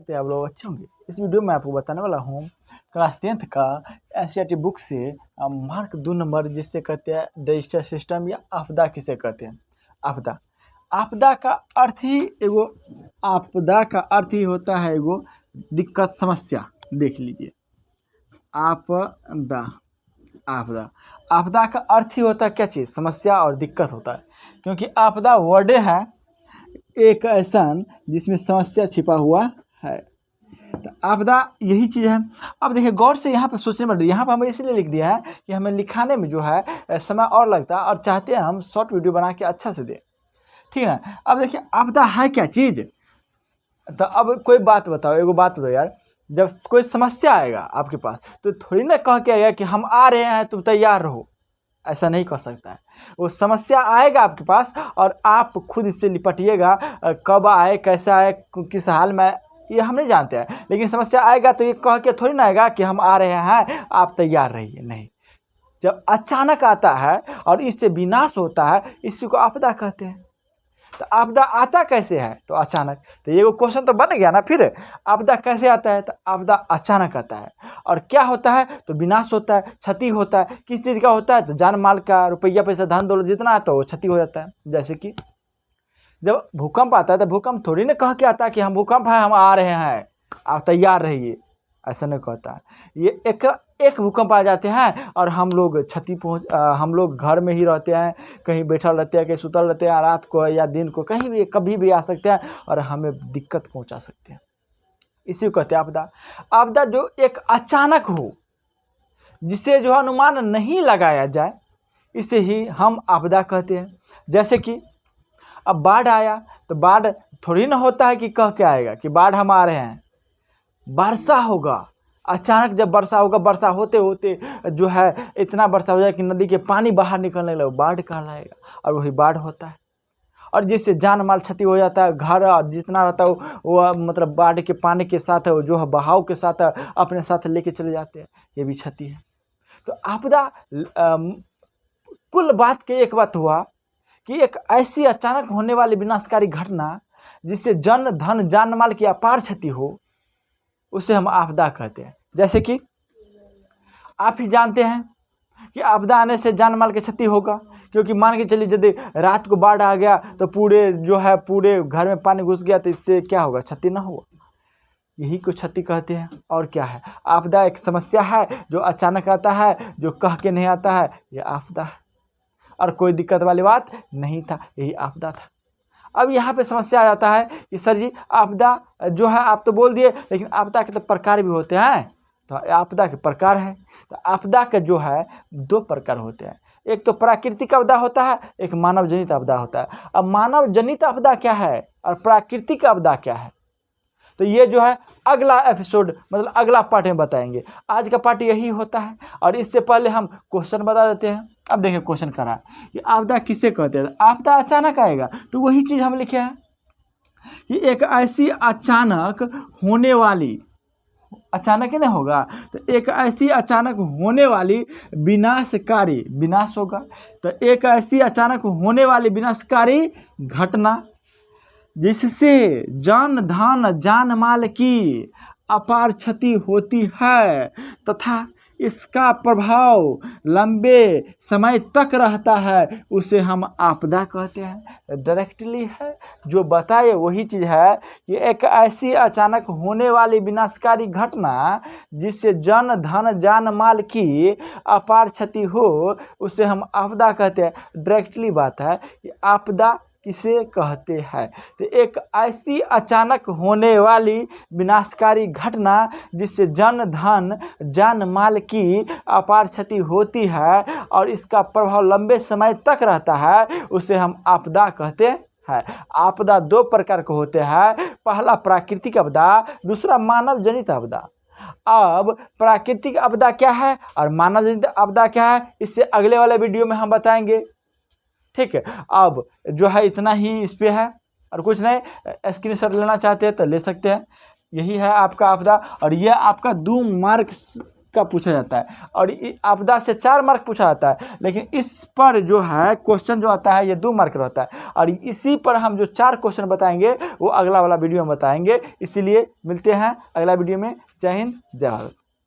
करते हैं आप लोग अच्छे होंगे। इस वीडियो में आपको बताने वाला हूँ क्लास 10th का एनसीईआरटी बुक से मार्क 2 नंबर जिससे कहते हैं डिजिटल सिस्टम या आपदा किसे कहते हैं। आपदा आपदा का अर्थ ही होता है एगो दिक्कत समस्या। देख लीजिए आपदा आपदा आपदा का अर्थ ही होता है क्या चीज़, समस्या और दिक्कत होता है। क्योंकि आपदा वर्ड है एक ऐसा जिसमें समस्या छिपा हुआ है, तो आपदा यही चीज़ है। अब देखिए गौर से यहाँ पर सोचने में, यहाँ पर हमें इसलिए लिख दिया है कि हमें लिखाने में जो है समय और लगता है और चाहते हैं हम शॉर्ट वीडियो बना के अच्छा से दें, ठीक है। अब देखिए आपदा है क्या चीज़, तो अब कोई बात बताओ, एगो बात बताओ यार, जब कोई समस्या आएगा आपके पास तो थोड़ी ना कह के आएगा कि हम आ रहे हैं तुम तैयार रहो, ऐसा नहीं कर सकता है। वो समस्या आएगा आपके पास और आप खुद इससे निपटिएगा। कब आए, कैसे आए, किस हाल में, ये हम नहीं जानते हैं, लेकिन समस्या आएगा तो ये कह के थोड़ी ना आएगा कि हम आ रहे हैं आप तैयार रहिए, नहीं। जब अचानक आता है और इससे विनाश होता है, इसी को आपदा कहते हैं। तो आपदा आता कैसे है, तो अचानक। तो ये वो क्वेश्चन तो बन गया ना फिर, आपदा कैसे आता है, तो आपदा अचानक आता है। और क्या होता है, तो विनाश होता है, क्षति होता है। किस चीज़ का होता है, तो जान माल का, रुपया पैसा धन दौलत जितना आता है वो क्षति हो जाता है। जैसे कि जब भूकंप आता है तो भूकंप थोड़ी ना कह के आता है कि हम भूकंप है हम आ रहे हैं आप तैयार रहिए, ऐसा नहीं कहता है। ये एक भूकंप आ जाते हैं और हम लोग हम लोग घर में ही रहते हैं, कहीं बैठल रहते हैं, कहीं सुतल रहते हैं, रात को या दिन को कहीं भी कभी भी आ सकते हैं और हमें दिक्कत पहुंचा सकते हैं। इसी को कहते हैं आपदा। आपदा जो एक अचानक हो, जिसे जो अनुमान नहीं लगाया जाए, इसे ही हम आपदा कहते हैं। जैसे कि अब बाढ़ आया तो बाढ़ थोड़ी ना होता है कि कह के आएगा कि बाढ़ हम आ रहे हैं। वर्षा होगा, अचानक जब वर्षा होगा, वर्षा होते होते जो है इतना वर्षा हो जाए कि नदी के पानी बाहर निकलने लगे, बाढ़ कहलाएगा और वही बाढ़ होता है। और जिससे जान माल क्षति हो जाता है, घर और जितना रहता है वो मतलब बाढ़ के पानी के साथ जो है बहाव के साथ अपने साथ लेके चले जाते हैं, ये भी क्षति है। तो आपदा कुल बात के एक बात हुआ कि एक ऐसी अचानक होने वाली विनाशकारी घटना जिससे जन धन जान माल की अपार क्षति हो, उसे हम आपदा कहते हैं। जैसे कि आप ही जानते हैं कि आपदा आने से जान माल की क्षति होगा, क्योंकि मान के चलिए यदि रात को बाढ़ आ गया तो पूरे घर में पानी घुस गया तो इससे क्या होगा, क्षति ना होगा, यही को क्षति कहते हैं। और क्या है, आपदा एक समस्या है जो अचानक आता है, जो कह के नहीं आता है, ये आपदा है। और कोई दिक्कत वाली बात नहीं था, यही आपदा था। अब यहाँ पे समस्या आ जाता है कि सर जी आपदा जो है आप तो बोल दिए, लेकिन आपदा के तो प्रकार भी होते हैं। तो आपदा के प्रकार है, तो आपदा के जो है 2 प्रकार होते हैं। एक तो प्राकृतिक आपदा होता है, एक मानव जनित आपदा होता है। अब मानव जनित आपदा क्या है और प्राकृतिक आपदा क्या है, तो ये जो है अगला एपिसोड मतलब अगला पार्ट में बताएंगे। आज का पार्ट यही होता है। और इससे पहले हम क्वेश्चन बता देते हैं। अब देखिए क्वेश्चन करा है कि आपदा किसे कहते हैं। आपदा अचानक आएगा तो वही चीज़ हम लिखे हैं कि एक ऐसी अचानक होने वाली, अचानक ही नहीं होगा तो एक ऐसी अचानक होने वाली विनाशकारी, विनाश होगा, तो एक ऐसी अचानक होने वाली विनाशकारी घटना जिससे जान धन जान माल की अपार क्षति होती है तथा इसका प्रभाव लंबे समय तक रहता है, उसे हम आपदा कहते हैं। डायरेक्टली है जो बताए वही चीज़ है कि एक ऐसी अचानक होने वाली विनाशकारी घटना जिससे जन धन जान माल की अपार क्षति हो, उसे हम आपदा कहते हैं। डायरेक्टली बात है कि आपदा किसे कहते हैं, तो एक ऐसी अचानक होने वाली विनाशकारी घटना जिससे जन धन जान माल की अपार क्षति होती है और इसका प्रभाव लंबे समय तक रहता है, उसे हम आपदा कहते हैं। आपदा 2 प्रकार के होते हैं, पहला प्राकृतिक आपदा, दूसरा मानव जनित आपदा। अब प्राकृतिक आपदा क्या है और मानव जनित आपदा क्या है, इससे अगले वाले वीडियो में हम बताएंगे, ठीक है। अब जो है इतना ही इस पे है और कुछ नहीं। स्क्रीनशॉट लेना चाहते हैं तो ले सकते हैं। यही है आपका आपदा और यह आपका 2 मार्क्स का पूछा जाता है, और आपदा से 4 मार्क पूछा जाता है, लेकिन इस पर जो है क्वेश्चन जो आता है ये 2 मार्क रहता है। और इसी पर हम जो 4 क्वेश्चन बताएंगे वो अगला वाला वीडियो में बताएंगे। इसीलिए मिलते हैं अगला वीडियो में। जय हिंद, जय भारत।